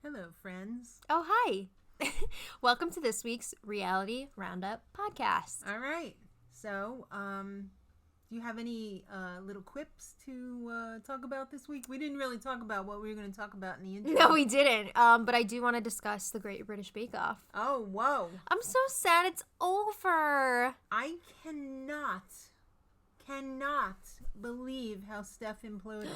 Hello, friends. Oh, hi. Welcome to this week's Reality Roundup podcast. All right. So, do you have any little quips to talk about this week? We didn't really talk about what we were going to talk about in the intro. No, we didn't. But I do want to discuss the Great British Bake Off. Oh, whoa. I'm so sad it's over. I cannot believe how Steph imploded.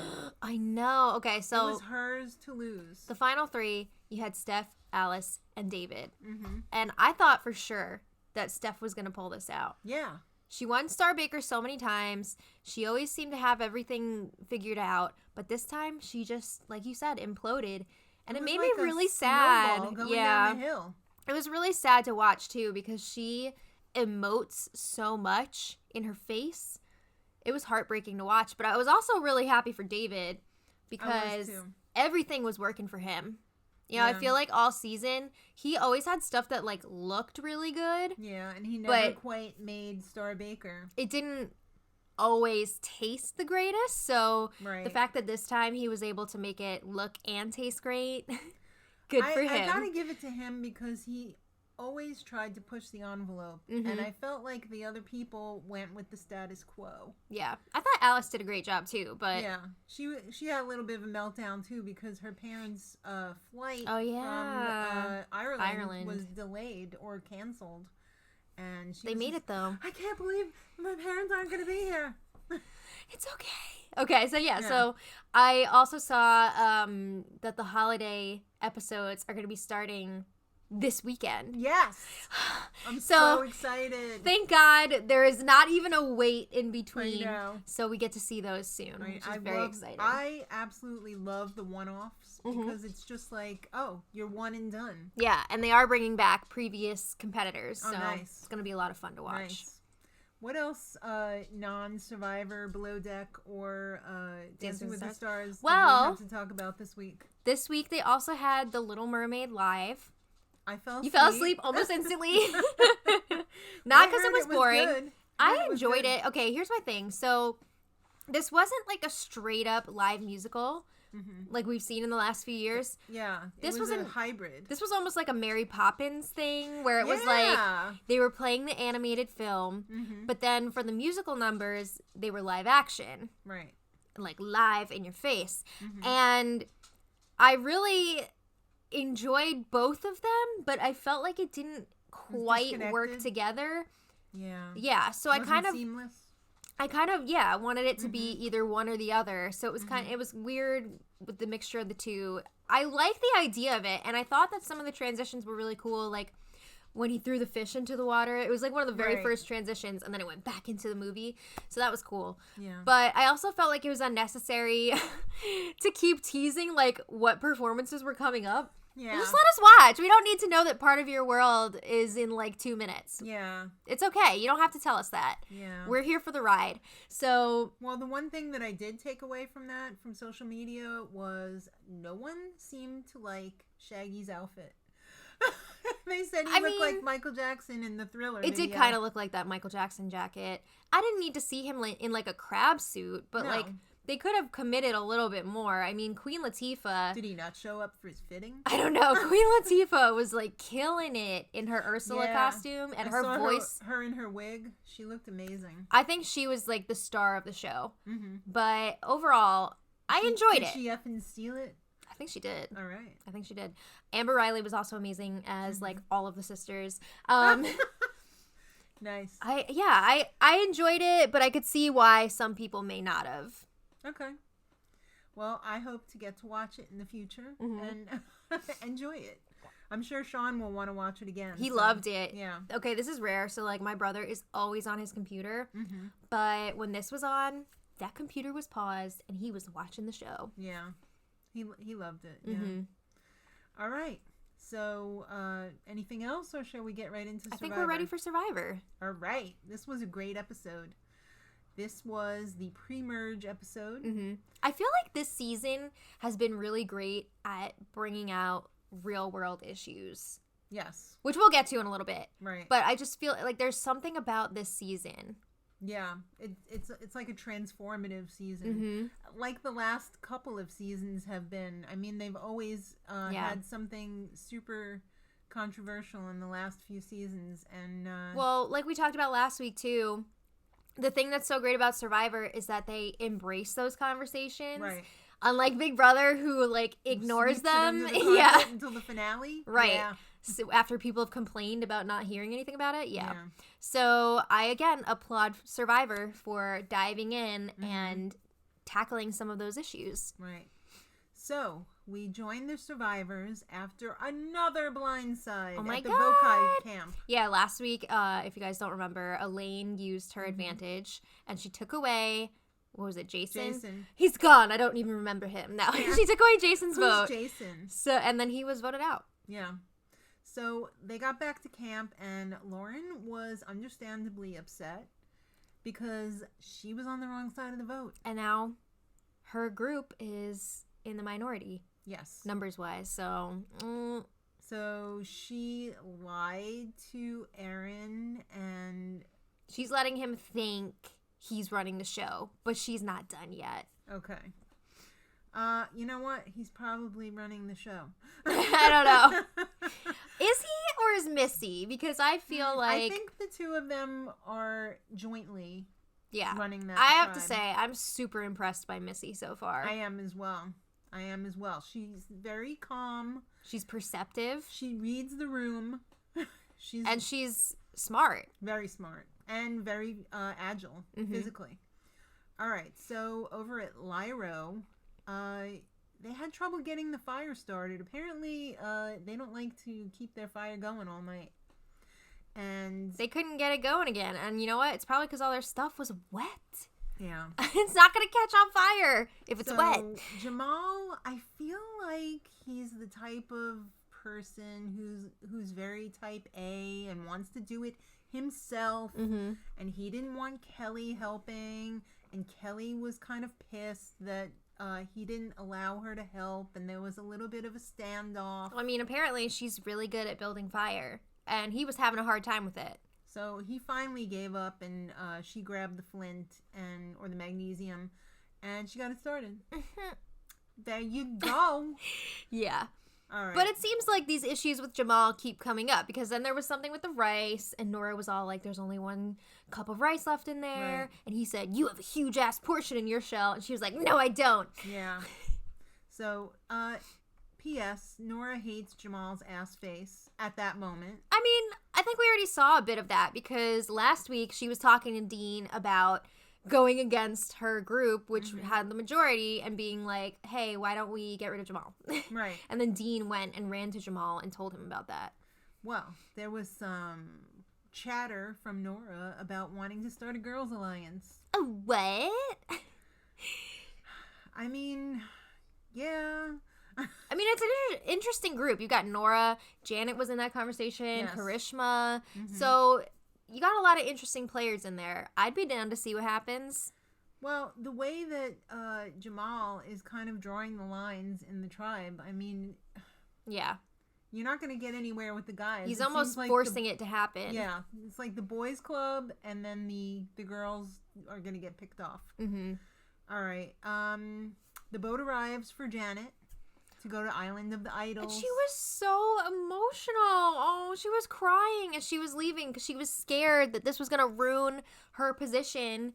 I know. Okay, so it was hers to lose. the final three, you had Steph, Alice, and David. Mm-hmm. And I thought for sure that Steph was going to pull this out. Yeah. She won Star Baker so many times. She always seemed to have everything figured out. But this time, she just, like you said, imploded. And it made me really sad. Going down the hill. It was really sad to watch, too, because she emotes so much in her face. It was heartbreaking to watch. But I was also really happy for David because everything was working for him. You know, I feel like all season, he always had stuff that, like, looked really good. Yeah, and he never quite made Star Baker. It didn't always taste the greatest, so the fact that this time he was able to make it look and taste great, good for him. I gotta give it to him because he always tried to push the envelope, and I felt like the other people went with the status quo. Yeah, I thought Alice did a great job too, but yeah, she had a little bit of a meltdown too because her parents' flight from Ireland was delayed or canceled, and they made it though. I can't believe my parents aren't going to be here. It's okay. Okay, so so I also saw that the holiday episodes are going to be starting this weekend. Yes. I'm so excited. Thank God there is not even a wait in between. I know. So we get to see those soon, which is very exciting. I absolutely love the one-offs because it's just like, oh, you're one and done. Yeah, and they are bringing back previous competitors. So nice. It's going to be a lot of fun to watch. Nice. What else non-Survivor, Below Deck, or Dancing with the Stars well, do we have to talk about this week? This week they also had The Little Mermaid live. You fell asleep almost instantly. Not because it was boring. Good. I enjoyed it. Okay, here's my thing. So this wasn't like a straight up live musical like we've seen in the last few years. Yeah. This was a hybrid. This was almost like a Mary Poppins thing where it was like they were playing the animated film, but then for the musical numbers, they were live action. Right. Like live in your face. And I really enjoyed both of them, but I felt like it didn't quite work together. Yeah, so I kind of seamless. wanted it to be either one or the other. So it was it was weird with the mixture of the two. I like the idea of it, and I thought that some of the transitions were really cool, like when he threw the fish into the water. It was like one of the very first transitions, and then it went back into the movie. So that was cool. Yeah. But I also felt like it was unnecessary to keep teasing like what performances were coming up. Yeah. Just let us watch. We don't need to know that part of your world is in like 2 minutes. Yeah. It's okay. You don't have to tell us that. Yeah. We're here for the ride. So. Well, the one thing that I did take away from that, from social media, was no one seemed to like Shaggy's outfit. They said he looked like Michael Jackson in the Thriller video. Did kind of look like that Michael Jackson jacket. I didn't need to see him in like a crab suit, but like they could have committed a little bit more. I mean, Queen Latifah... Did he not show up for his fitting? I don't know. Queen Latifah was like killing it in her Ursula costume, and her voice... Her in her wig. She looked amazing. I think she was like the star of the show. But overall, I enjoyed it. Did she effing steal it? I think she did. All right. I think she did. Amber Riley was also amazing as like all of the sisters. Nice. I enjoyed it, but I could see why some people may not have. Okay. Well, I hope to get to watch it in the future and enjoy it. I'm sure Sean will want to watch it again. He loved it. Yeah. Okay, this is rare. So like my brother is always on his computer, but when this was on, that computer was paused and he was watching the show. Yeah. He loved it. Yeah. All right. So, anything else, or shall we get right into Survivor? I think we're ready for Survivor. All right. This was a great episode. This was the pre-merge episode. I feel like this season has been really great at bringing out real-world issues. Yes. Which we'll get to in a little bit. Right. But I just feel like there's something about this season Yeah, it's like a transformative season, like the last couple of seasons have been. I mean, they've always had something super controversial in the last few seasons, and well, like we talked about last week too. The thing that's so great about Survivor is that they embrace those conversations. Right. Unlike Big Brother, who like ignores them, until the finale, right? Yeah. So after people have complained about not hearing anything about it, So I again applaud Survivor for diving in and tackling some of those issues. Right. So we joined the survivors after another blindside at the Bokai camp. Yeah, last week, if you guys don't remember, Elaine used her advantage and she took away. What was it, Jason? He's gone. I don't even remember him now. Yeah. She took away Jason's vote. Jason? So, and then he was voted out. Yeah. So they got back to camp, and Lauren was understandably upset because she was on the wrong side of the vote. And now her group is in the minority. Yes. Numbers-wise. So, So she lied to Aaron, and she's letting him think he's running the show, but she's not done yet. Okay. You know what? He's probably running the show. I don't know. Is he or is Missy? Because I feel like... I think the two of them are jointly running that I have tribe. to say, I'm super impressed by Missy so far. I am as well. She's very calm. She's perceptive. She reads the room. She's smart. Very smart. And very agile physically. All right. So over at Lyro... they had trouble getting the fire started. Apparently, they don't like to keep their fire going all night. And they couldn't get it going again. And you know what? It's probably because all their stuff was wet. Yeah. It's not going to catch on fire if it's wet. Jamal, I feel like he's the type of person who's very type A and wants to do it himself. And he didn't want Kelly helping. And Kelly was kind of pissed that he didn't allow her to help, and there was a little bit of a standoff. I mean, apparently she's really good at building fire, and he was having a hard time with it. So he finally gave up, and she grabbed the flint or the magnesium, and she got it started. There you go. Yeah. All right. But it seems like these issues with Jamal keep coming up, because then there was something with the rice, and Nora was all like, there's only one cup of rice left in there. Right. And he said, you have a huge ass portion in your shell. And she was like, no, I don't. Yeah. So, P.S. Nora hates Jamal's ass face at that moment. I mean, I think we already saw a bit of that, because last week she was talking to Dean about going against her group, which had the majority, and being like, hey, why don't we get rid of Jamal? Right. And then Dean went and ran to Jamal and told him about that. Well, there was some chatter from Nora about wanting to start a girls' alliance. A what? I mean, yeah. I mean, it's an interesting group. You got Nora, Janet was in that conversation, yes. Karishma. So you got a lot of interesting players in there. I'd be down to see what happens. Well, the way that Jamal is kind of drawing the lines in the tribe, I mean... Yeah. You're not going to get anywhere with the guys. He's almost like forcing it to happen. Yeah. It's like the boys' club, and then the girls are going to get picked off. All right. The boat arrives for Janet to go to Island of the Idols. And she was so emotional. Oh, she was crying as she was leaving because she was scared that this was going to ruin her position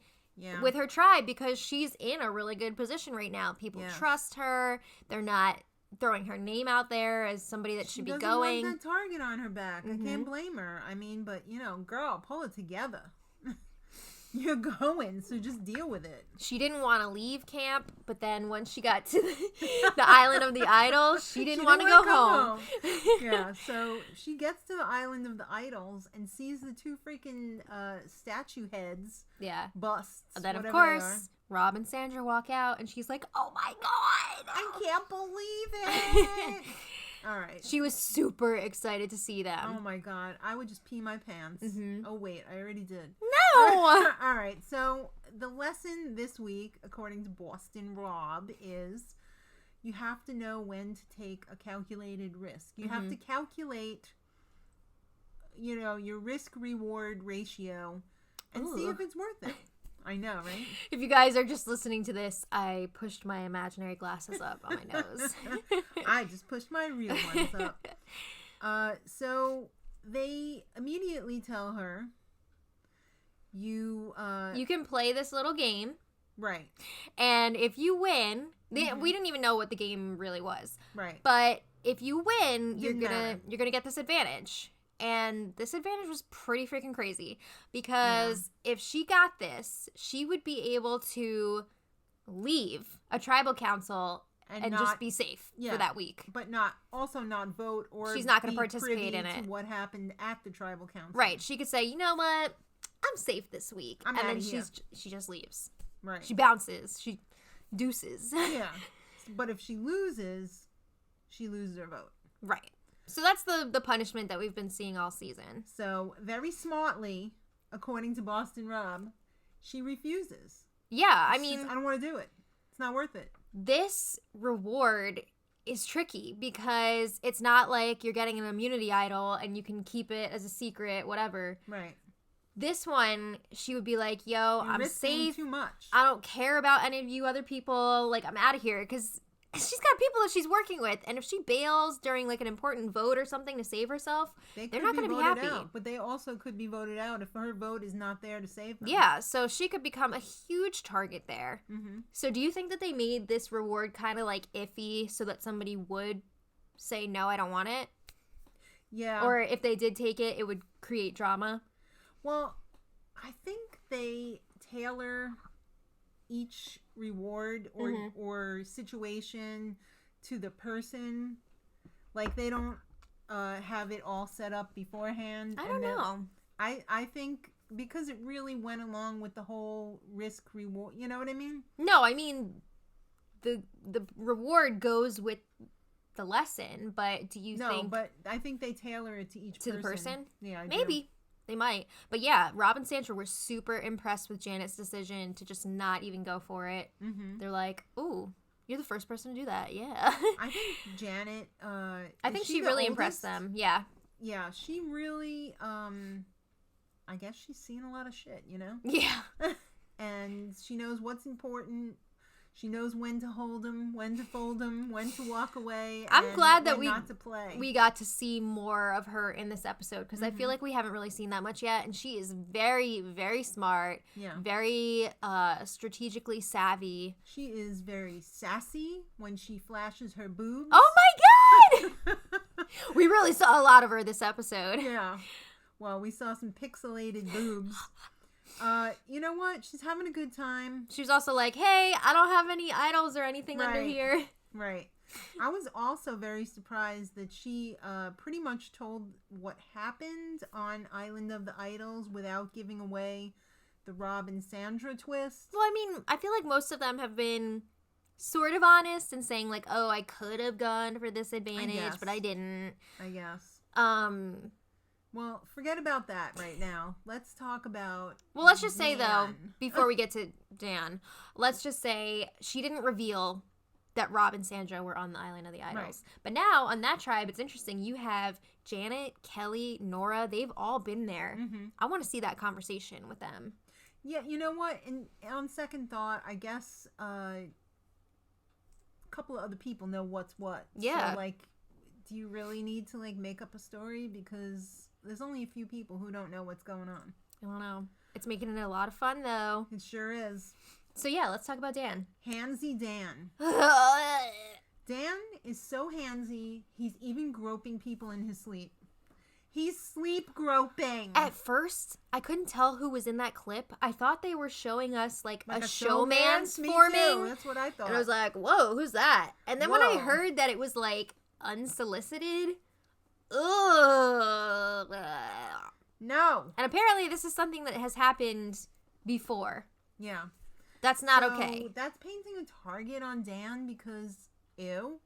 with her tribe, because she's in a really good position right now. People trust her. They're not throwing her name out there as somebody that should be going. She doesn't want that target on her back. I can't blame her. I mean, but, girl, pull it together. You're going, so just deal with it. She didn't want to leave camp, but then once she got to the Island of the Idols, she didn't want to go home. Yeah, so she gets to the Island of the Idols and sees the two freaking statue heads. Yeah. Busts. And then, of course, Rob and Sandra walk out, and she's like, oh my God! I can't believe it! All right. She was super excited to see them. Oh my God. I would just pee my pants. Oh wait, I already did. No! All right. So the lesson this week, according to Boston Rob, is you have to know when to take a calculated risk. You have to calculate, your risk-reward ratio. and see if it's worth it. I know, right? If you guys are just listening to this, I pushed my imaginary glasses up on my nose. I just pushed my real ones up. So they immediately tell her, you can play this little game. Right. And if you win, we didn't even know what the game really was. Right. But if you win, you're gonna get this advantage. And this advantage was pretty freaking crazy because if she got this, she would be able to leave a tribal council and not, just be safe for that week. But not vote, or she's not going to participate in it. What happened at the tribal council? Right. She could say, you know what, I'm safe this week, and then she just leaves. Right. She bounces. She deuces. Yeah. But if she loses her vote. Right. So that's the punishment that we've been seeing all season. So very smartly, according to Boston Rob, she refuses. Yeah, I don't want to do it. It's not worth it. This reward is tricky because it's not like you're getting an immunity idol and you can keep it as a secret, whatever. Right. This one, she would be like, yo, I'm safe. Too much. I don't care about any of you other people. Like, I'm out of here. Because she's got people that she's working with. And if she bails during, like, an important vote or something to save herself, they're not going to be happy. But they also could be voted out if her vote is not there to save them. Yeah, so she could become a huge target there. Mm-hmm. So do you think that they made this reward kind of, like, iffy so that somebody would say, no, I don't want it? Yeah. Or if they did take it, it would create drama? Well, I think they tailor each reward or situation to the person. Like, they don't have it all set up beforehand. I don't know. I think because it really went along with the whole risk reward. You know what I mean? No, I mean the reward goes with the lesson, but do you think... No, but I think they tailor it to each person. To the person? Yeah, I Maybe. do. They might. But yeah, Rob and Sandra were super impressed with Janet's decision to just not even go for it. Mm-hmm. They're like, ooh, you're the first person to do that. Yeah. I think Janet... I think she really impressed them. Yeah. Yeah, she really... I guess she's seen a lot of shit, you know? Yeah. And she knows what's important. She knows when to hold them, when to fold them, when to walk away. I'm glad that not to play. We got to see more of her in this episode because I feel like we haven't really seen that much yet. And she is very, very smart. Yeah. Very strategically savvy. She is very sassy when she flashes her boobs. Oh my God! We really saw a lot of her this episode. Yeah. Well, we saw some pixelated boobs. You know what? She's having a good time. She was also like, hey, I don't have any idols or anything under here. Right. I was also very surprised that she pretty much told what happened on Island of the Idols without giving away the Rob and Sandra twist. Well, I mean, I feel like most of them have been sort of honest and saying like, oh, I could have gone for this advantage, but I didn't. I guess. Well, forget about that right now. Let's talk about Well, let's just say, though, before we get to Dan, let's just say she didn't reveal that Rob and Sandra were on the Island of the Idols. Right. But now, on that tribe, it's interesting. You have Janet, Kelly, Nora. They've all been there. Mm-hmm. I want to see that conversation with them. Yeah, you know what? On second thought, I guess a couple of other people know what's what. Yeah. So, like, do you really need to, like, make up a story? Because... there's only a few people who don't know what's going on. I don't know. It's making it a lot of fun, though. It sure is. So, yeah, let's talk about Dan. Handsy Dan. Dan is so handsy, he's even groping people in his sleep. He's sleep groping. At first, I couldn't tell who was in that clip. I thought they were showing us, like a showman's forming. Me too. That's what I thought. And I was like, whoa, who's that? And then when I heard that it was, like, unsolicited... ugh. No. And apparently this is something that has happened before. Yeah. That's not okay. That's painting a target on Dan because, ew.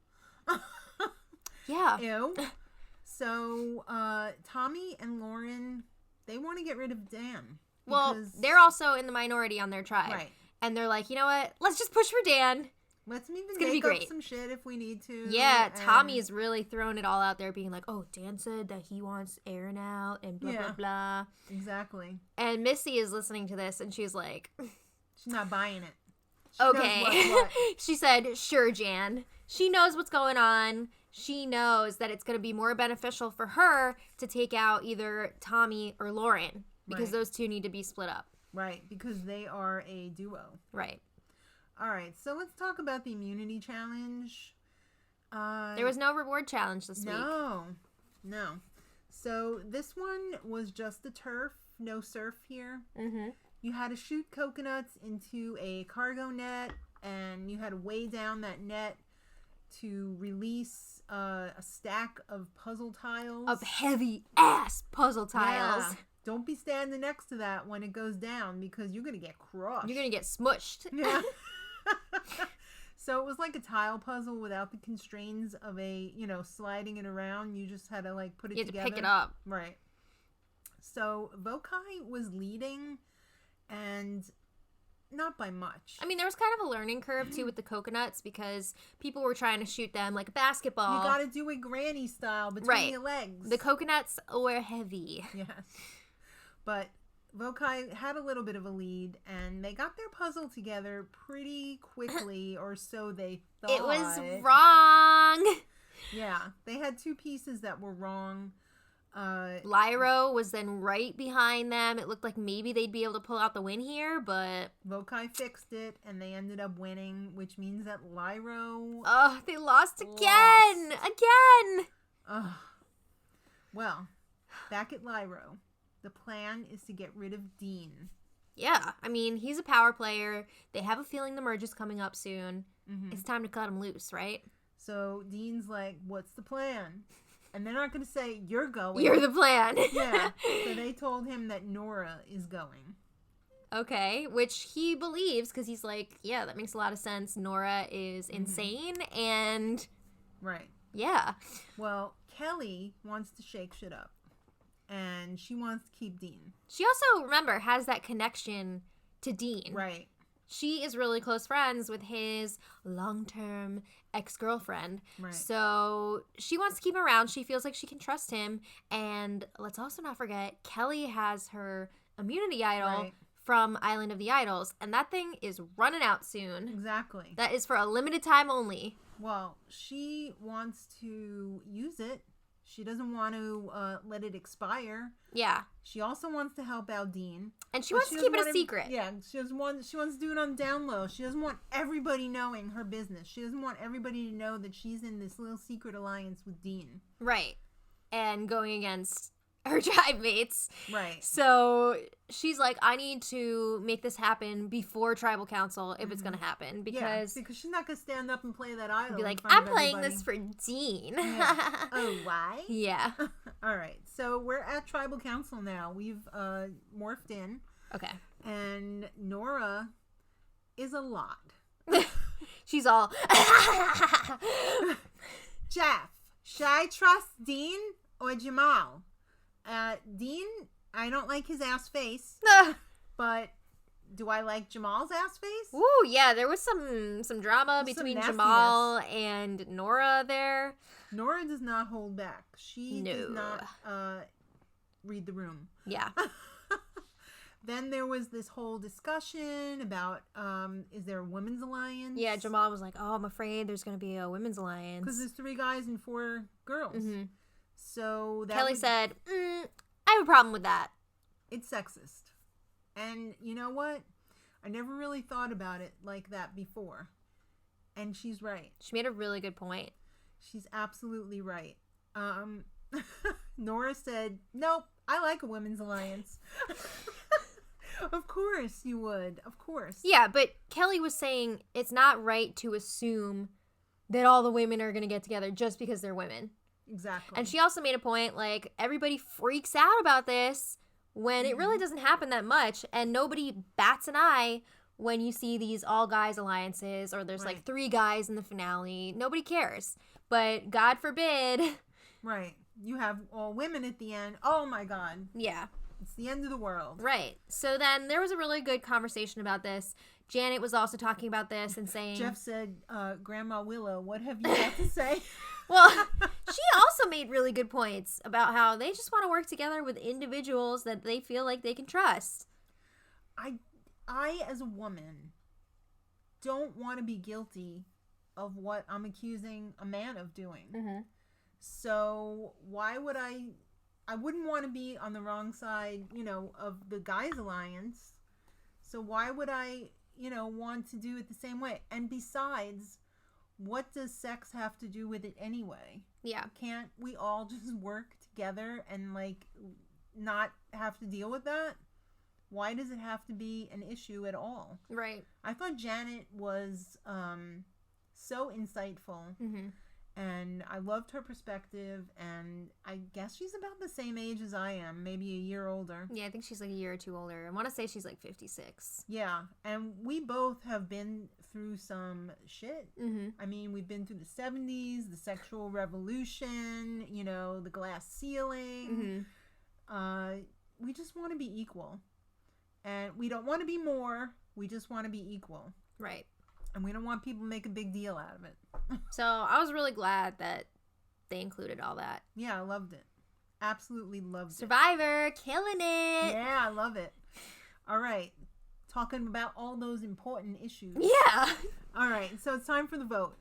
Yeah. Ew. So, Tommy and Lauren, they want to get rid of Dan. Well, they're also in the minority on their tribe. Right. And they're like, you know what? Let's just push for Dan. Let's even gonna be make up great. some shit if we need to. Yeah, and- Tommy is really throwing it all out there, being like, oh, Dan said that he wants Aaron out and blah, blah, blah. Exactly. And Missy is listening to this, and she's like... She's not buying it. She okay. knows what. She said, sure, Jan. She knows what's going on. She knows that it's going to be more beneficial for her to take out either Tommy or Lauren, because those two need to be split up. Right, because they are a duo. Right. All right, so let's talk about the immunity challenge. There was no reward challenge this week. No. So this one was just the turf, no surf here. Mm-hmm. You had to shoot coconuts into a cargo net, and you had to weigh down that net to release a stack of puzzle tiles. Of heavy-ass puzzle tiles. Yeah. Don't be standing next to that when it goes down, because you're going to get crushed. You're going to get smushed. Yeah. So it was like a tile puzzle without the constraints of sliding it around. You just had to put it together. You had to pick it up. Right. So Vokai was leading, and not by much. I mean, there was kind of a learning curve too with the coconuts, because people were trying to shoot them like a basketball. You got to do it granny style between your legs. The coconuts were heavy. Yes. But Vokai had a little bit of a lead, and they got their puzzle together pretty quickly, or so they thought. It was wrong. Yeah, they had two pieces that were wrong. Lyro was then right behind them. It looked like maybe they'd be able to pull out the win here, but... Vokai fixed it, and they ended up winning, which means that Lyro... Oh, they lost again! Again! Well, back at Lyro, the plan is to get rid of Dean. Yeah, I mean, he's a power player. They have a feeling the merge is coming up soon. Mm-hmm. It's time to cut him loose, right? So Dean's like, what's the plan? And they're not going to say, you're going. You're the plan. Yeah. So they told him that Nora is going. Okay, which he believes, because he's like, yeah, that makes a lot of sense. Nora is insane, and... Right. Yeah. Well, Kelly wants to shake shit up. And she wants to keep Dean. She also, remember, has that connection to Dean. Right. She is really close friends with his long-term ex-girlfriend. Right. So she wants to keep him around. She feels like she can trust him. And let's also not forget, Kelly has her immunity idol from Island of the Idols. And that thing is running out soon. Exactly. That is for a limited time only. Well, she wants to use it. She doesn't want to let it expire. Yeah. She also wants to help out Dean. And she wants to keep it a secret. Yeah, she wants to do it on down low. She doesn't want everybody knowing her business. She doesn't want everybody to know that she's in this little secret alliance with Dean. Right. And going against her tribe mates. Right. So she's like, I need to make this happen before tribal council if it's going to happen, because she's not going to stand up and play that idol. be like, in front I'm of playing everybody. this for Dean. Yeah. Oh, why? Yeah. All right. So we're at tribal council now. We've morphed in. Okay. And Nora is a lot. She's all Jeff, should I trust Dean or Jamal? Dean, I don't like his ass face, but do I like Jamal's ass face? Ooh, yeah, there was some drama between Jamal and Nora there. Nora does not hold back. She does No. not read the room. Yeah. Then there was this whole discussion about, is there a women's alliance? Yeah, Jamal was like, oh, I'm afraid there's going to be a women's alliance. Because there's 3 guys and 4 girls. Mm-hmm. So that Kelly said, I have a problem with that. It's sexist. And you know what? I never really thought about it like that before. And she's right. She made a really good point. She's absolutely right. Nora said, nope, I like a women's alliance. Of course you would. Of course. Yeah, but Kelly was saying it's not right to assume that all the women are going to get together just because they're women. Exactly. And she also made a point, like, everybody freaks out about this when it really doesn't happen that much, and nobody bats an eye when you see these all-guys alliances, or there's, like, 3 guys in the finale. Nobody cares. But God forbid. Right. You have all women at the end. Oh, my God. Yeah. It's the end of the world. Right. So then there was a really good conversation about this. Janet was also talking about this and saying... Jeff said, Grandma Willow, what have you got to say? Well, she also made really good points about how they just want to work together with individuals that they feel like they can trust. I as a woman, don't want to be guilty of what I'm accusing a man of doing. Mm-hmm. So why would I wouldn't want to be on the wrong side, of the guys' alliance. So why would I, want to do it the same way? And besides, what does sex have to do with it anyway? Yeah. Can't we all just work together and, not have to deal with that? Why does it have to be an issue at all? Right. I thought Janet was so insightful. Mm-hmm. And I loved her perspective, and I guess she's about the same age as I am, maybe a year older. Yeah, I think she's a year or two older. I want to say she's 56. Yeah, and we both have been through some shit. Mm-hmm. I mean, we've been through the 70s, the sexual revolution, the glass ceiling. Mm-hmm. We just want to be equal. And we don't want to be more, we just want to be equal. Right. And we don't want people to make a big deal out of it. So I was really glad that they included all that. Yeah, I loved it. Absolutely loved it. Survivor, killing it. Yeah, I love it. All right. Talking about all those important issues. Yeah. All right. So it's time for the vote.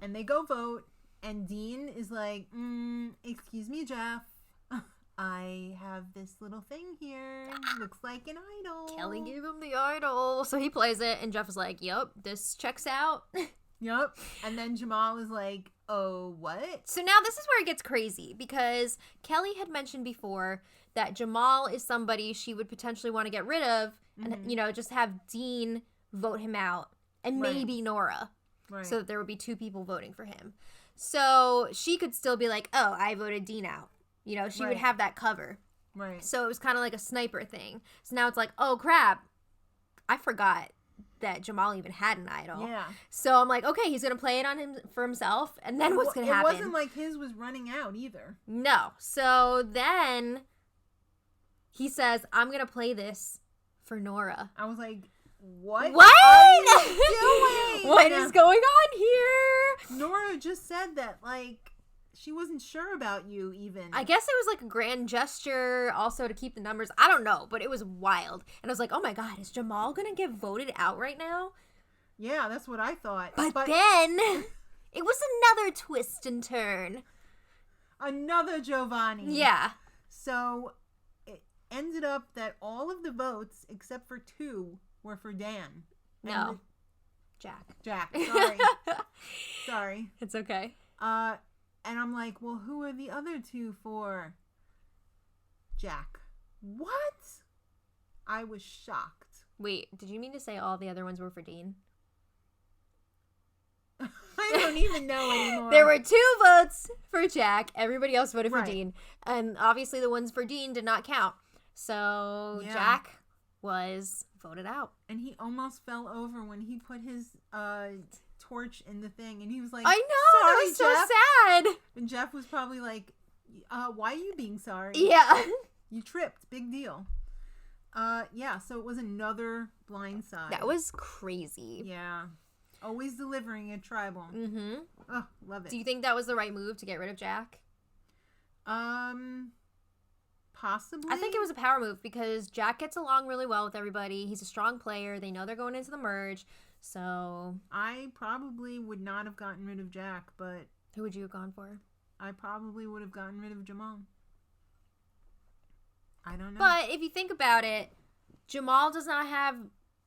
And they go vote. And Dean is like, excuse me, Jeff. I have this little thing here. Looks like an idol. Kelly gave him the idol. So he plays it, and Jeff is like, yup, this checks out. Yup. And then Jamal is like, oh, what? So now this is where it gets crazy, because Kelly had mentioned before that Jamal is somebody she would potentially want to get rid of, and, just have Dean vote him out, and maybe Nora. Right. So that there would be two people voting for him. So she could still be like, oh, I voted Dean out. She would have that cover. Right. So it was kind of like a sniper thing. So now it's like, oh, crap. I forgot that Jamal even had an idol. Yeah. So I'm like, okay, he's going to play it on him for himself. And then what's going to happen? It wasn't like his was running out either. No. So then he says, I'm going to play this for Nora. I was like, what? What? Are you doing? What is going on here? Nora just said that, she wasn't sure about you even. I guess it was like a grand gesture also to keep the numbers. I don't know, but it was wild. And I was like, oh my God, is Jamal going to get voted out right now? Yeah, that's what I thought. But then it was another twist and turn. Another Giovanni. Yeah. So it ended up that all of the votes, except for 2, were for Dan. No. Jack. Sorry. Sorry. It's okay. And I'm like, well, who are the other 2 for? Jack. What? I was shocked. Wait, did you mean to say all the other ones were for Dean? I don't even know anymore. There were 2 votes for Jack. Everybody else voted for Dean. And obviously the ones for Dean did not count. So Jack was voted out. And he almost fell over when he put his torch in the thing, and he was like, I know, that was so sad. And Jeff was probably like, why are you being sorry? Yeah. You tripped. Big deal. So it was another blindside. That was crazy. Yeah. Always delivering at Tribal. Mm-hmm. Oh, love it. Do you think that was the right move to get rid of Jack? Possibly. I think it was a power move because Jack gets along really well with everybody. He's a strong player. They know they're going into the merge. So I probably would not have gotten rid of Jack, but who would you have gone for? I probably would have gotten rid of Jamal. I don't know. But if you think about it, Jamal does not have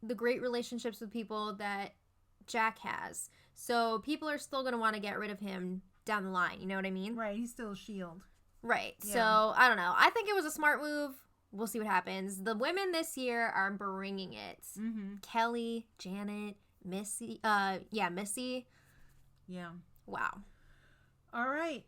the great relationships with people that Jack has. So people are still going to want to get rid of him down the line. You know what I mean? Right. He's still a shield. Right. Yeah. So I don't know. I think it was a smart move. We'll see what happens. The women this year are bringing it. Mm-hmm. Kelly, Janet, Missy. Missy. Yeah. Wow. All right.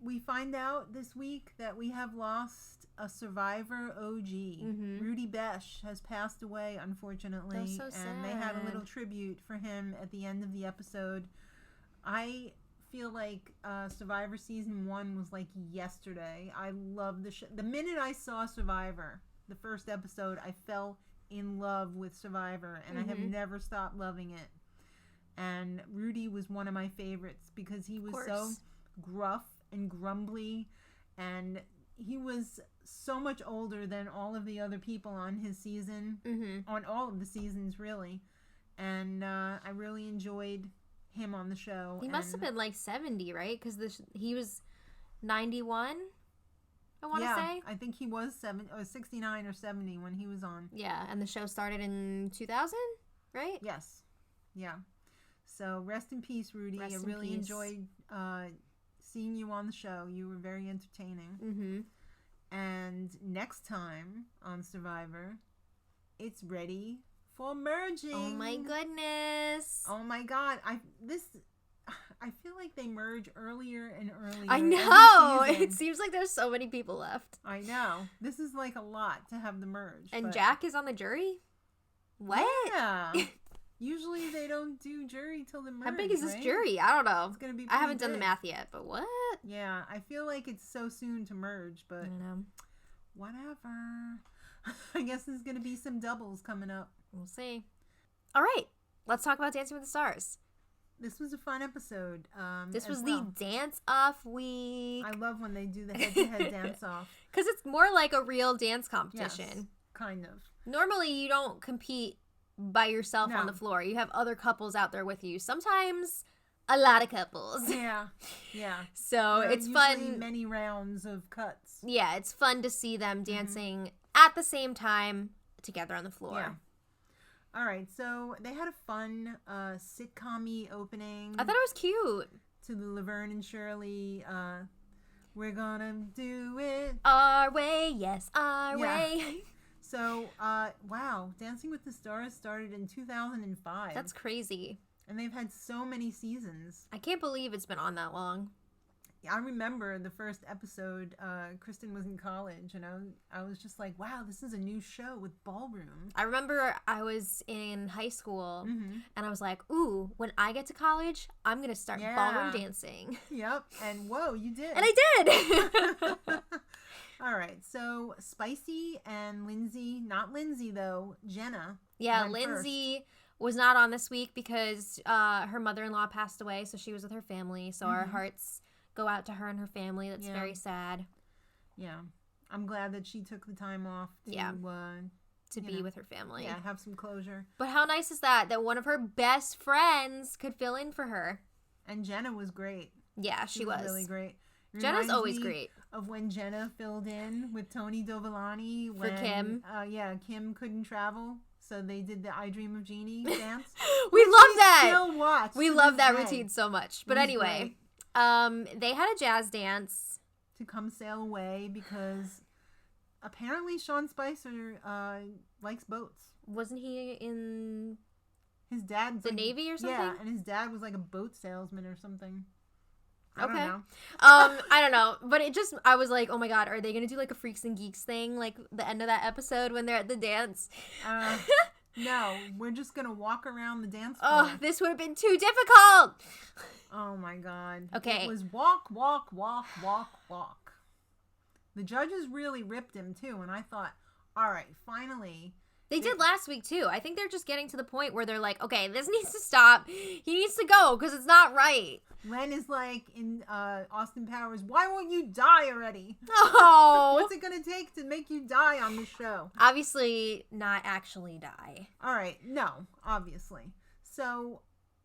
We find out this week that we have lost a Survivor OG. Mm-hmm. Rudy Besh has passed away, unfortunately. That's so sad. And they had a little tribute for him at the end of the episode. I feel like Survivor Season 1 was like yesterday. I love the show. The minute I saw Survivor, the first episode, I fell in love with Survivor, and I have never stopped loving it. And Rudy was one of my favorites because he was so gruff and grumbly, and he was so much older than all of the other people on his season, on all of the seasons, really. And I really enjoyed him on the show. He must have been like 70, right? Because he was 91, I want to say. I think he was 69 or 70 when he was on. Yeah, and the show started in 2000, right? Yes. Yeah. So rest in peace, Rudy. I really enjoyed seeing you on the show. You were very entertaining. And next time on Survivor, it's ready for merging. Oh my goodness. Oh my God. I feel like they merge earlier and earlier. I know. It seems like there's so many people left. I know. This is like a lot to have the merge. And Jack is on the jury? What? Yeah. Usually they don't do jury till the merge. How big is this jury? I don't know. It's gonna be. I haven't done the math yet, but what? Yeah, I feel like it's so soon to merge, but I don't know. Whatever. I guess there's gonna be some doubles coming up. We'll see. All right, let's talk about Dancing with the Stars. This was a fun episode. This was the dance-off week. I love when they do the head-to-head dance-off. Because it's more like a real dance competition. Yes, kind of. Normally, you don't compete by yourself on the floor. You have other couples out there with you. Sometimes a lot of couples. Yeah. So it's fun. Many rounds of cuts. Yeah, it's fun to see them dancing at the same time together on the floor. Yeah. All right, so they had a fun sitcom-y opening. I thought it was cute. To the Laverne and Shirley, we're gonna do it our way, yes, our way. So, wow, Dancing with the Stars started in 2005. That's crazy. And they've had so many seasons. I can't believe it's been on that long. I remember the first episode, Kristen was in college, and I was just like, wow, this is a new show with ballroom. I remember I was in high school, and I was like, ooh, when I get to college, I'm going to start ballroom dancing. Yep, and whoa, you did. And I did! All right, so Spicy and Lindsay, not Lindsay though, Jenna. Yeah, Lindsay was not on this week because her mother-in-law passed away, so she was with her family, so our hearts go out to her and her family. That's very sad. Yeah. I'm glad that she took the time off to be with her family. Yeah, have some closure. But how nice is that one of her best friends could fill in for her. And Jenna was great. Yeah, she was really great. Jenna's always great. Of when Jenna filled in with Tony Dovolani. For Kim. Kim couldn't travel. So they did the I Dream of Jeannie dance. We love that. Still watch. We love that routine so much. But anyway... they had a jazz dance to Come Sail Away because apparently Sean Spicer likes boats. Wasn't he in his dad's the Navy or something? Yeah, and his dad was like a boat salesman or something. I don't know. I don't know, but I was like, oh my God, are they gonna do like a Freaks and Geeks thing, like the end of that episode when they're at the dance? No, we're just gonna walk around the dance floor. Oh, this would have been too difficult. Oh my God. Okay. It was walk, walk, walk, walk, walk. The judges really ripped him too, and I thought, all right, finally. They did last week too. I think they're just getting to the point where they're like, okay, this needs to stop. He needs to go because it's not right. Len is like in Austin Powers, why won't you die already? Oh. What's it going to take to make you die on this show? Obviously, not actually die. All right. No, obviously. So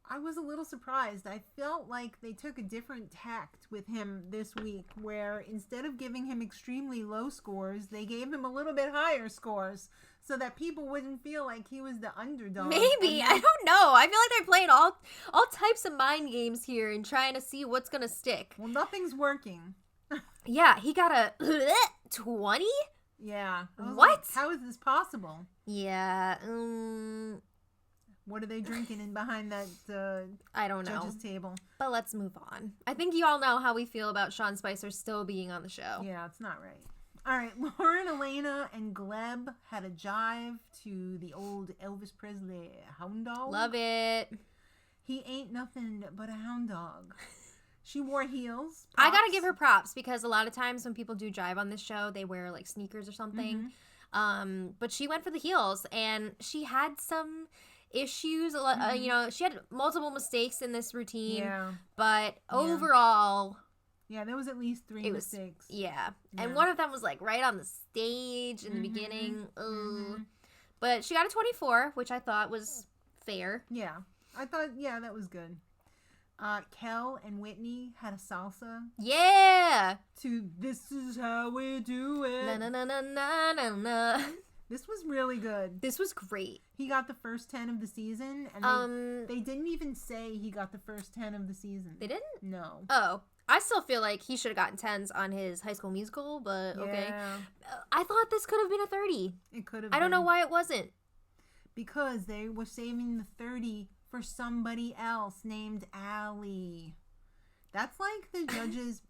I was a little surprised. I felt like they took a different tact with him this week where instead of giving him extremely low scores, they gave him a little bit higher scores so that people wouldn't feel like he was the underdog. Maybe. I don't know. I feel like they're playing all types of mind games here and trying to see what's going to stick. Well, nothing's working. Yeah, he got a 20? Yeah. What? Like, how is this possible? Yeah. What are they drinking in behind that I don't know. judges table? But let's move on. I think you all know how we feel about Sean Spicer still being on the show. Yeah, it's not right. All right, Lauren, Elena, and Gleb had a jive to the old Elvis Presley hound dog. Love it. He ain't nothing but a hound dog. She wore heels. I gotta give her props because a lot of times when people do jive on this show, they wear like sneakers or something. But she went for the heels, and she had some issues. You know, she had multiple mistakes in this routine. Yeah. But overall, yeah, there was at least 3 mistakes. Yeah. And one of them was like right on the stage in the beginning. But she got a 24, which I thought was fair. Yeah. I thought, that was good. Kel and Whitney had a salsa. Yeah. To This Is How We Do It. Na na na na na na. This was really good. This was great. He got the first 10 of the season, and they didn't even say he got the first 10 of the season. They didn't? No. Oh. I still feel like he should have gotten 10s on his High School Musical, but okay. I thought this could have been a 30. It could have I don't know why it wasn't. Because they were saving the 30 for somebody else named Allie. That's like the judge's,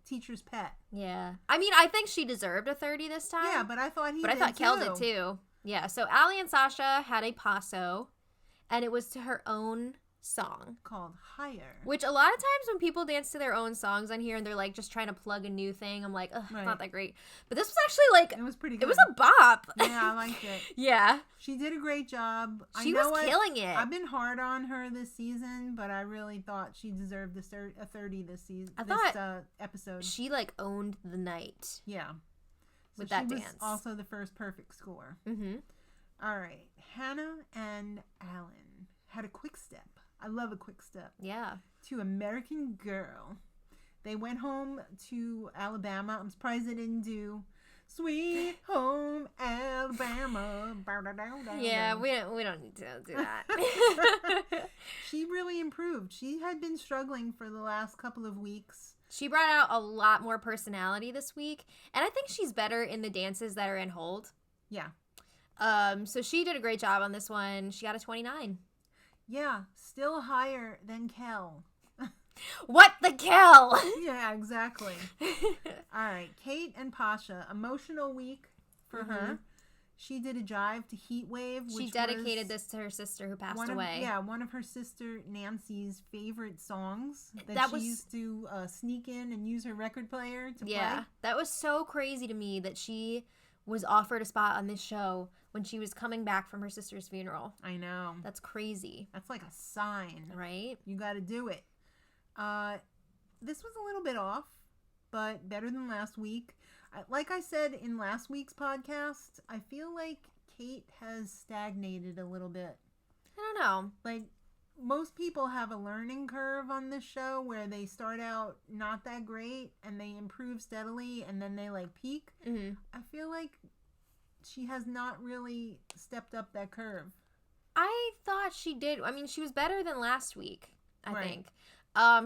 teacher's pet. Yeah. I mean, I think she deserved a 30 this time. Yeah, but I thought I thought Kel did too. Yeah, so Allie and Sasha had a paso, and it was to her own song called Higher, which a lot of times when people dance to their own songs on here and they're like just trying to plug a new thing, I'm like, ugh, it's not that great. But this was actually like, it was pretty good. It was a bop. Yeah, I liked it. Yeah, she did a great job. She was killing it. I've been hard on her this season, but I really thought she deserved a 30 this season. Episode she like owned the night. Yeah, with that she dance. Was also the first perfect score. All right, Hannah and Alan had a quick step. I love a quick step. Yeah. To American Girl. They went home to Alabama. I'm surprised they didn't do Sweet Home Alabama. Yeah, we don't need to do that. She really improved. She had been struggling for the last couple of weeks. She brought out a lot more personality this week, and I think she's better in the dances that are in hold. Yeah. So she did a great job on this one. She got a 29. Yeah, still higher than Kel. What the Kel? Yeah, exactly. All right, Kate and Pasha, emotional week for her. She did a jive to Heat Wave. She dedicated this to her sister who passed away. One of her sister Nancy's favorite songs that she used to sneak in and use her record player to play. Yeah, that was so crazy to me that she was offered a spot on this show when she was coming back from her sister's funeral. I know. That's crazy. That's like a sign. Right? You got to do it. This was a little bit off, but better than last week. Like I said in last week's podcast, I feel like Kate has stagnated a little bit. I don't know. Like, most people have a learning curve on this show where they start out not that great and they improve steadily and then they like peak. I feel like she has not really stepped up that curve. I thought she did. I mean, she was better than last week, I think.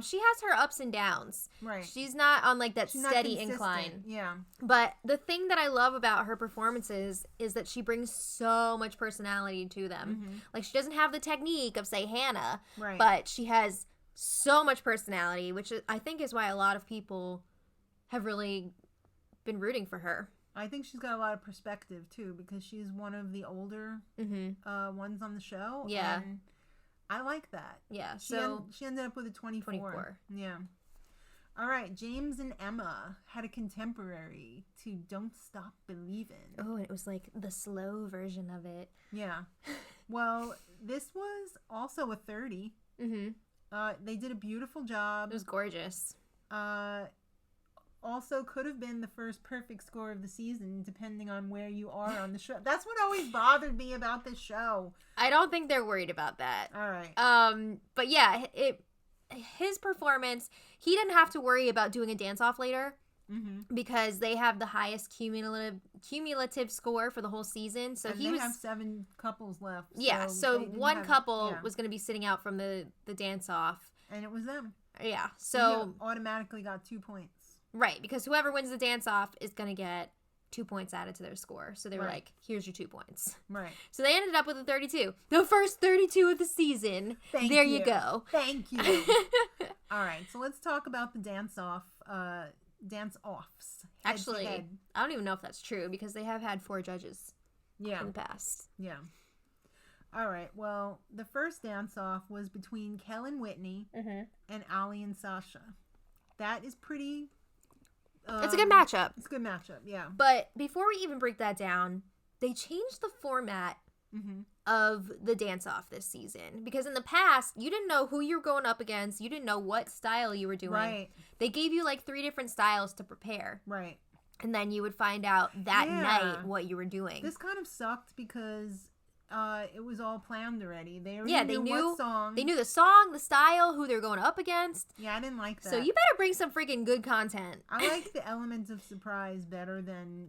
She has her ups and downs. Right. She's not on like that steady incline. Yeah. But the thing that I love about her performances is that she brings so much personality to them. Like, she doesn't have the technique of, say, Hannah. Right. But she has so much personality, which I think is why a lot of people have really been rooting for her. I think she's got a lot of perspective, too, because she's one of the older ones on the show. Yeah. And I like that. Yeah. She ended up with a 24. Yeah. All right. James and Emma had a contemporary to Don't Stop Believin'. Oh, and it was like the slow version of it. Yeah. Well, this was also a 30. They did a beautiful job. It was gorgeous. Also could have been the first perfect score of the season, depending on where you are on the show. That's what always bothered me about this show. I don't think they're worried about that. All right. But yeah, his performance, he didn't have to worry about doing a dance-off later because they have the highest cumulative score for the whole season. So and they have 7 couples left. Yeah, so one couple was going to be sitting out from the dance-off. And it was them. Yeah, so... He automatically got 2 points. Right, because whoever wins the dance-off is going to get 2 points added to their score. So they were like, here's your 2 points. Right. So they ended up with a 32. The first 32 of the season. There you go. Thank you. All right, so let's talk about the dance-offs. Actually, I don't even know if that's true because they have had 4 judges in the past. Yeah. All right. Well, the first dance-off was between Kel and Whitney and Ali and Sasha. That is pretty... it's a good matchup. It's a good matchup, yeah. But before we even break that down, they changed the format of the dance-off this season. Because in the past, you didn't know who you were going up against. You didn't know what style you were doing. Right. They gave you like 3 different styles to prepare. Right. And then you would find out that night what you were doing. This kind of sucked because it was all planned already. They already knew what song. They knew the song, the style, who they were going up against. Yeah, I didn't like that. So you better bring some freaking good content. I like the element of surprise better than,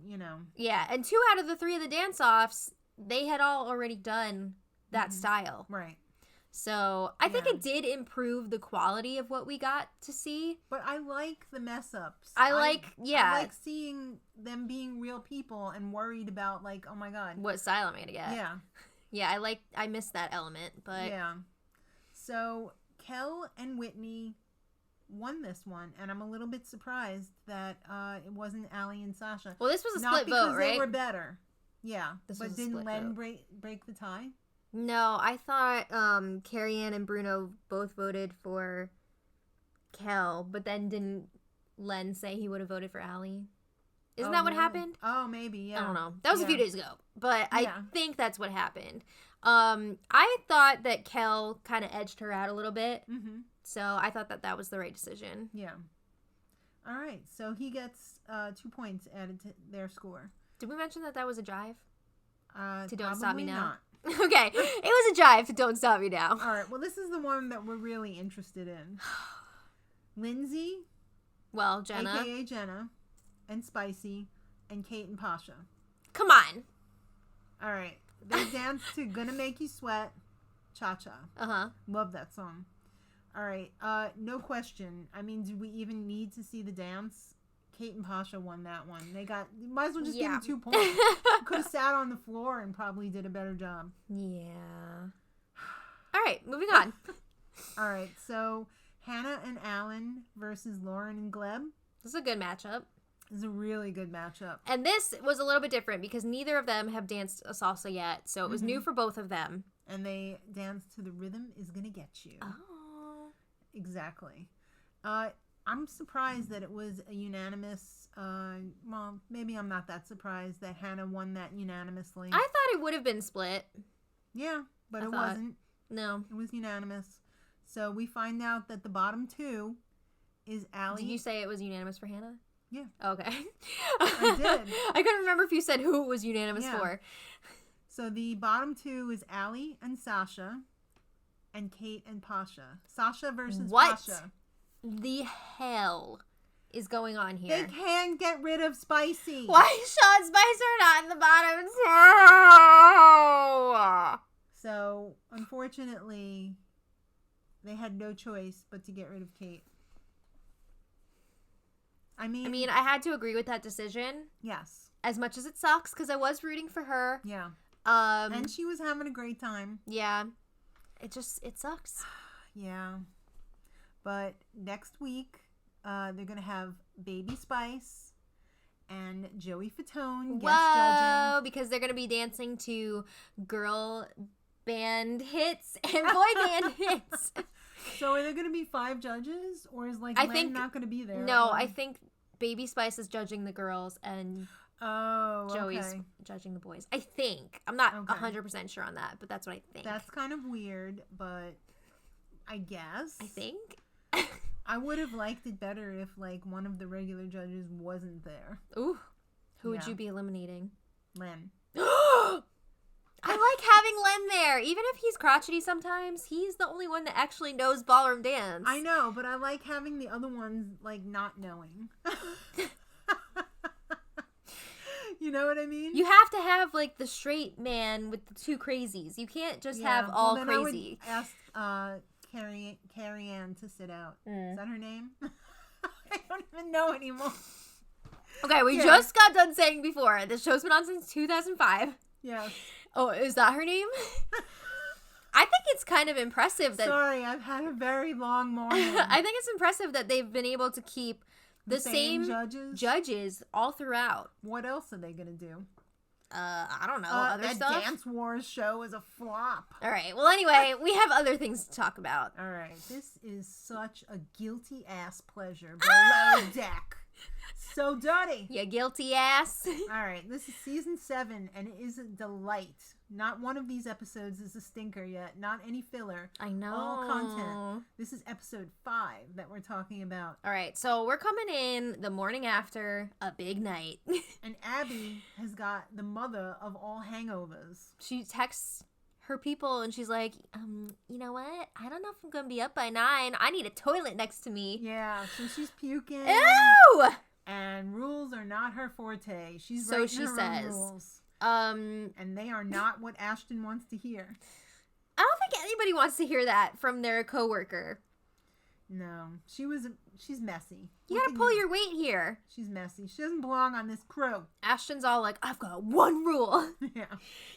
Yeah, and 2 out of the 3 of the dance-offs, they had all already done that style. Right. So I think it did improve the quality of what we got to see. But I like the mess-ups. I like seeing them being real people and worried about, like, oh my God. What style am I going to get? Yeah. Yeah, I missed that element, but... Yeah. So, Kel and Whitney won this one, and I'm a little bit surprised that it wasn't Ali and Sasha. Well, this was a Not split vote, right? Not because they were better. Yeah. But didn't Len break the tie? No, I thought Carrie Ann and Bruno both voted for Kel, but then didn't Len say he would have voted for Ali? Isn't that what happened? Oh, maybe, yeah. I don't know. That was a few days ago, but I think that's what happened. I thought that Kel kind of edged her out a little bit, so I thought that was the right decision. Yeah. All right, so he gets 2 points added to their score. Did we mention that was a jive? To Don't Stop Me Now? Not. Okay, it was a jive to Don't Stop Me Now. All right, well, this is the one that we're really interested in. Lindsay, Jenna, a.k.a. Jenna, and Spicy, and Kate and Pasha. Come on. All right, they danced to Gonna Make You Sweat, Cha-Cha. Love that song. All right, no question. I mean, do we even need to see the dance? Kate and Pasha won that one. Might as well just give them 2 points. Could have sat on the floor and probably did a better job. Yeah. All right, moving on. All right, so Hannah and Alan versus Lauren and Gleb. This is a good matchup. This is a really good matchup. And this was a little bit different because neither of them have danced a salsa yet, so it was new for both of them. And they danced to The Rhythm Is Gonna Get You. Oh. Exactly. I'm surprised that it was a unanimous, well, maybe I'm not that surprised that Hannah won that unanimously. I thought it would have been split. Yeah, but it wasn't. No. It was unanimous. So we find out that the bottom 2 is Allie. Did you say it was unanimous for Hannah? Yeah. Okay. I did. I couldn't remember if you said who it was unanimous for. So the bottom 2 is Allie and Sasha and Kate and Pasha. Sasha versus Pasha. The hell is going on here? They can get rid of Spicy. Why is Sean Spicer not in the bottom 2? So, unfortunately, they had no choice but to get rid of Kate. I mean, I had to agree with that decision. Yes. As much as it sucks, because I was rooting for her. Yeah. And she was having a great time. Yeah. It sucks. Yeah. But next week, they're going to have Baby Spice and Joey Fatone guest judging. Because they're going to be dancing to girl band hits and boy band hits. So are there going to be 5 judges? Or is Len not going to be there? No, I think Baby Spice is judging the girls and Joey's judging the boys. I think. I'm not 100% sure on that, but that's what I think. That's kind of weird, but I guess. I think. I would have liked it better if, one of the regular judges wasn't there. Ooh. Who would you be eliminating? Len. I like having Len there. Even if he's crotchety sometimes, he's the only one that actually knows ballroom dance. I know, but I like having the other ones, not knowing. You know what I mean? You have to have, the straight man with the 2 crazies. You can't just have all crazy. I would ask Carrie Ann to sit out. Is that her name? I don't even know anymore. Okay, we just got done saying before, this show's been on since 2005. Yes. Oh, is that her name? I think it's kind of impressive that... Sorry, I've had a very long morning. I think it's impressive that they've been able to keep the same judges all throughout. What else are they going to do? I don't know, other that stuff? Dance Wars show is a flop. All right. Well, anyway, we have other things to talk about. All right. This is such a guilty ass pleasure. Below Deck. So dirty. You guilty ass. All right. This is season 7, and it is a delight. Not one of these episodes is a stinker yet. Not any filler. I know. All content. This is episode 5 that we're talking about. All right. So we're coming in the morning after a big night. And Abby has got the mother of all hangovers. She texts her people and she's like, you know what? I don't know if I'm going to be up by 9. I need a toilet next to me. Yeah, so she's puking. Ew! And rules are not her forte. She's So writing she her own says. rules. And they are not what Ashton wants to hear. I don't think anybody wants to hear that from their coworker. No, she's messy. You gotta pull your weight here. She's messy. She doesn't belong on this crew. Ashton's all like, I've got one rule. Yeah.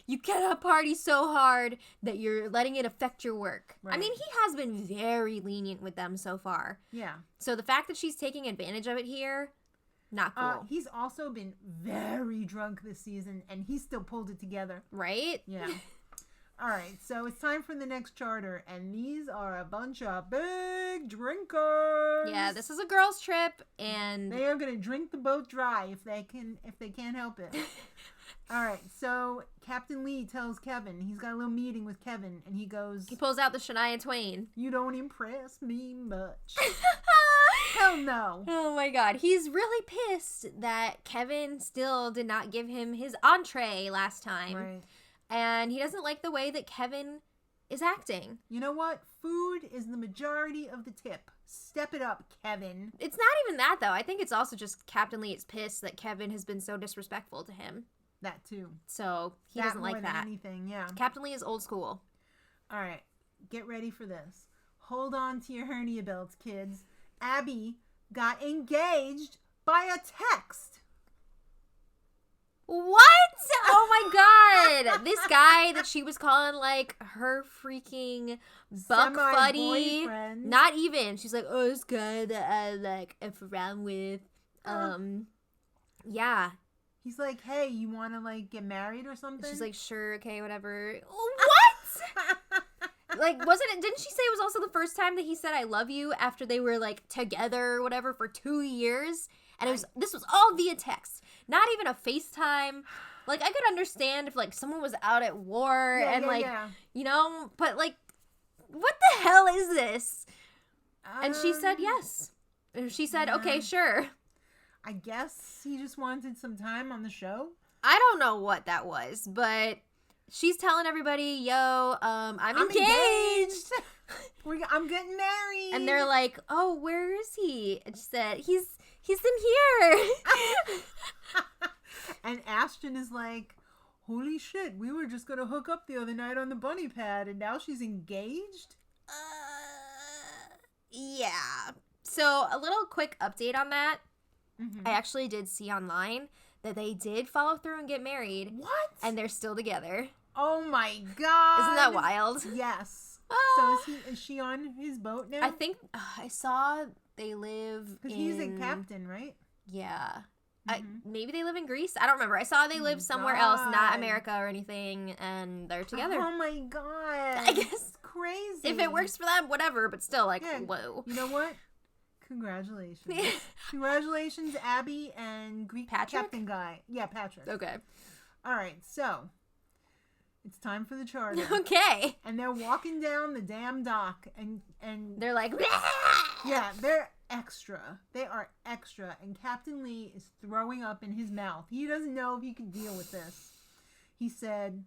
You cannot party so hard that you're letting it affect your work. Right. I mean, he has been very lenient with them so far. Yeah. So the fact that she's taking advantage of it here, not cool. He's also been very drunk this season, and he still pulled it together. Right? Yeah. All right, so it's time for the next charter, and these are a bunch of big drinkers. Yeah, this is a girls' trip, and they are gonna drink the boat dry if they can't help it. All right, so Captain Lee tells Kevin, he's got a little meeting with Kevin, and he goes, he pulls out the Shania Twain. "You don't impress me much." Hell no. Oh my god, he's really pissed that Kevin still did not give him his entree last time. Right. And he doesn't like the way that Kevin is acting. You know what? Food is the majority of the tip. Step it up, Kevin. It's not even that, though. I think it's also just Captain Lee is pissed that Kevin has been so disrespectful to him. That too. So he that doesn't like more than that. Anything, yeah. Captain Lee is old school. All right, get ready for this. Hold on to your hernia belts, kids. Abby got engaged by a text. What? Oh my god. This guy that she was calling like her freaking buck buddy. Not even. She's like, oh, this guy that I like F around with. Yeah. He's like, hey, you want to like get married or something? She's like, sure, okay, whatever. What? Like, didn't she say it was also the first time that he said I love you after they were like together or whatever for 2 years? And this was all via text. Not even a FaceTime. Like, I could understand if, like, someone was out at war you know, but, like, what the hell is this? And she said yes. And she said, okay, sure. I guess he just wanted some time on the show. I don't know what that was, but she's telling everybody, yo, I'm engaged. I'm getting married. And they're like, oh, where is he? And she said, he's in here. And Ashton is like, holy shit, we were just going to hook up the other night on the bunny pad, and now she's engaged? Yeah. So, a little quick update on that. Mm-hmm. I actually did see online that they did follow through and get married. What? And they're still together. Oh my god. Isn't that wild? Yes. So is she on his boat now? I think I saw they live because he's a captain, right? Yeah. Mm-hmm. Maybe they live in Greece. I don't remember. I saw they live somewhere else, not America or anything, and they're together. Oh my god. I guess it's crazy. If it works for them, whatever, but still, like, whoa. You know what? Congratulations. Congratulations, Abby and Greek Patrick? captain guy. Yeah, Patrick. Okay. All right, so it's time for the charter. Okay. And they're walking down the damn dock, and they're like, yeah, they're extra. They are extra, and Captain Lee is throwing up in his mouth. He doesn't know if he can deal with this. He said,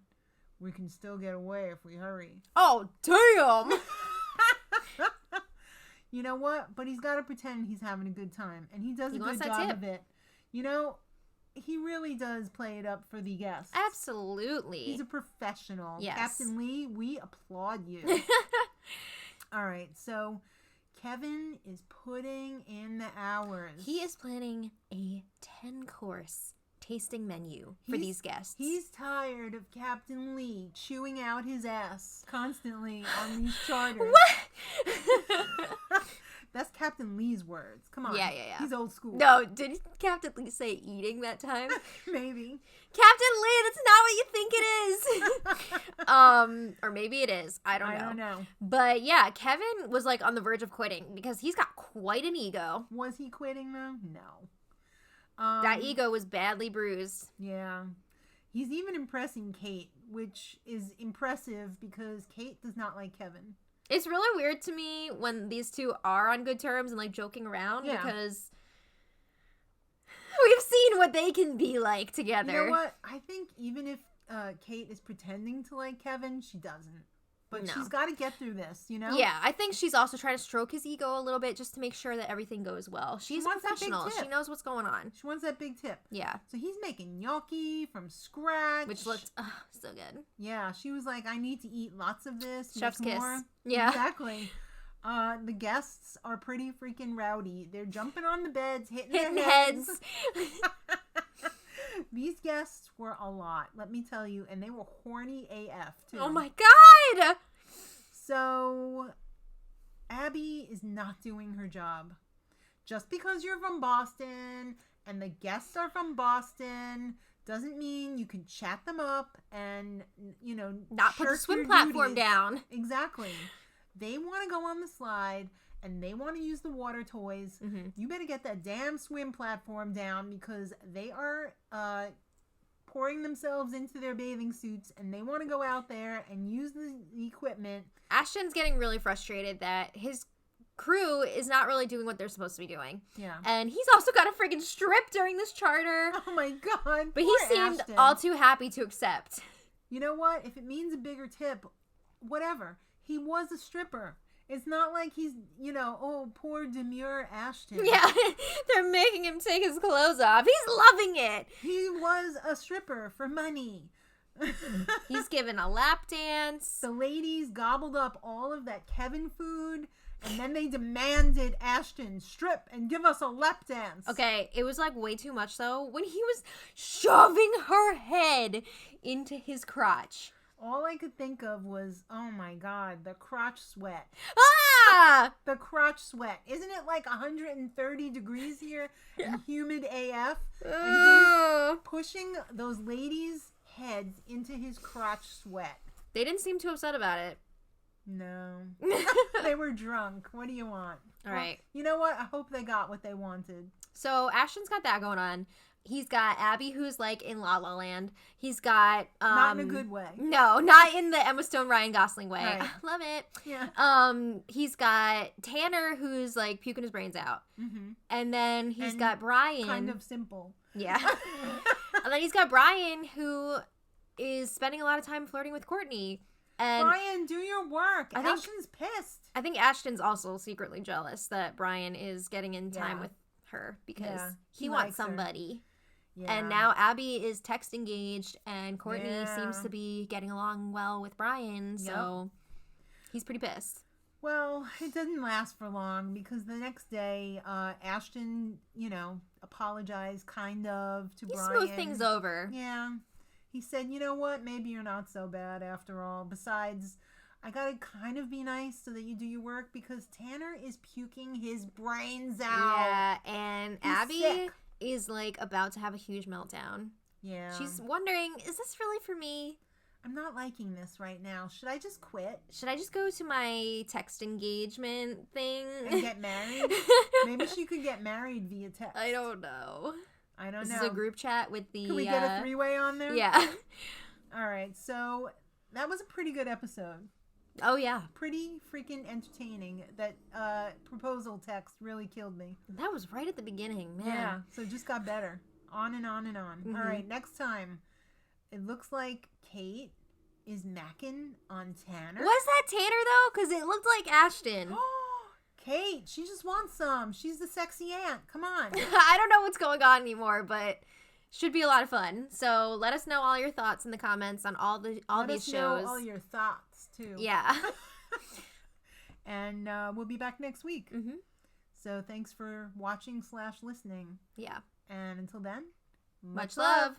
"We can still get away if we hurry." Oh, damn! You know what? But he's got to pretend he's having a good time, and he does a good job of it. You know, he really does play it up for the guests. Absolutely. He's a professional. Yes. Captain Lee, we applaud you. All right, so Kevin is putting in the hours. He is planning a 10-course tasting menu for these guests. He's tired of Captain Lee chewing out his ass constantly on these charters. What? That's Captain Lee's words. Come on. Yeah. He's old school. No, did Captain Lee say eating that time? Maybe. Captain Lee, that's not what you think it is. Or maybe it is. I don't know. But yeah, Kevin was like on the verge of quitting because he's got quite an ego. Was he quitting though? No. That ego was badly bruised. Yeah. He's even impressing Kate, which is impressive because Kate does not like Kevin. It's really weird to me when these two are on good terms and like joking around because we've seen what they can be like together. You know what? I think even if Kate is pretending to like Kevin, she doesn't. But she's got to get through this, you know? Yeah, I think she's also trying to stroke his ego a little bit just to make sure that everything goes well. She's a professional. She knows what's going on. She wants that big tip. Yeah. So he's making gnocchi from scratch. Which looked so good. Yeah, she was like, I need to eat lots of this. Chef's kiss. More. Yeah. Exactly. The guests are pretty freaking rowdy. They're jumping on the beds, hitting their heads. These guests were a lot, let me tell you, and they were horny AF too. Oh my god! So, Abby is not doing her job. Just because you're from Boston and the guests are from Boston doesn't mean you can chat them up and, you know, not put the swim platform down. Exactly. They want to go on the slide and they want to use the water toys. Mm-hmm. You better get that damn swim platform down because they are pouring themselves into their bathing suits and they want to go out there and use the equipment. Ashton's getting really frustrated that his crew is not really doing what they're supposed to be doing. Yeah. And he's also got a freaking strip during this charter. Oh my god. But he seemed all too happy to accept. You know what? If it means a bigger tip, whatever. He was a stripper. It's not like he's, you know, oh, poor demure Ashton. Yeah, they're making him take his clothes off. He's loving it. He was a stripper for money. He's given a lap dance. The ladies gobbled up all of that Kevin food, and then they demanded Ashton strip and give us a lap dance. Okay, it was like way too much though when he was shoving her head into his crotch. All I could think of was, oh my god, the crotch sweat. Ah! The crotch sweat. Isn't it like 130 degrees here and humid AF? And he's pushing those ladies' heads into his crotch sweat. They didn't seem too upset about it. No. They were drunk. What do you want? All right. You know what? I hope they got what they wanted. So Ashton's got that going on. He's got Abby, who's like in La La Land. He's got not in a good way. No, not in the Emma Stone, Ryan Gosling way. Right. Love it. Yeah. He's got Tanner, who's like puking his brains out, and then he's got Brian. Kind of simple. Yeah. And then he's got Brian, who is spending a lot of time flirting with Courtney. And Brian, do your work. Ashton's pissed. I think Ashton's also secretly jealous that Brian is getting in time with her because he wants somebody. Yeah. And now Abby is text engaged and Courtney seems to be getting along well with Brian, so he's pretty pissed. Well, it didn't last for long because the next day, Ashton, you know, apologized kind of to Brian. He smoothed things over. Yeah. He said, you know what, maybe you're not so bad after all. Besides, I gotta kind of be nice so that you do your work because Tanner is puking his brains out. Yeah, and Abby is like about to have a huge meltdown. Yeah. She's wondering, is this really for me? I'm not liking this right now. Should I just quit? Should I just go to my text engagement thing? And get married? Maybe she could get married via text. I don't know. This is a group chat with the... Can we get a three-way on there? Yeah. All right, so that was a pretty good episode. Oh, yeah. Pretty freaking entertaining. That proposal text really killed me. That was right at the beginning, man. Yeah, so it just got better. On and on and on. All right, next time, it looks like Kate is macking on Tanner. Was that Tanner, though? Because it looked like Ashton. Kate, she just wants some. She's the sexy aunt. Come on. I don't know what's going on anymore, but should be a lot of fun. So let us know all your thoughts in the comments on all these shows. Let us know all your thoughts, too. Yeah. And we'll be back next week. So thanks for watching /listening. Yeah. And until then, much love.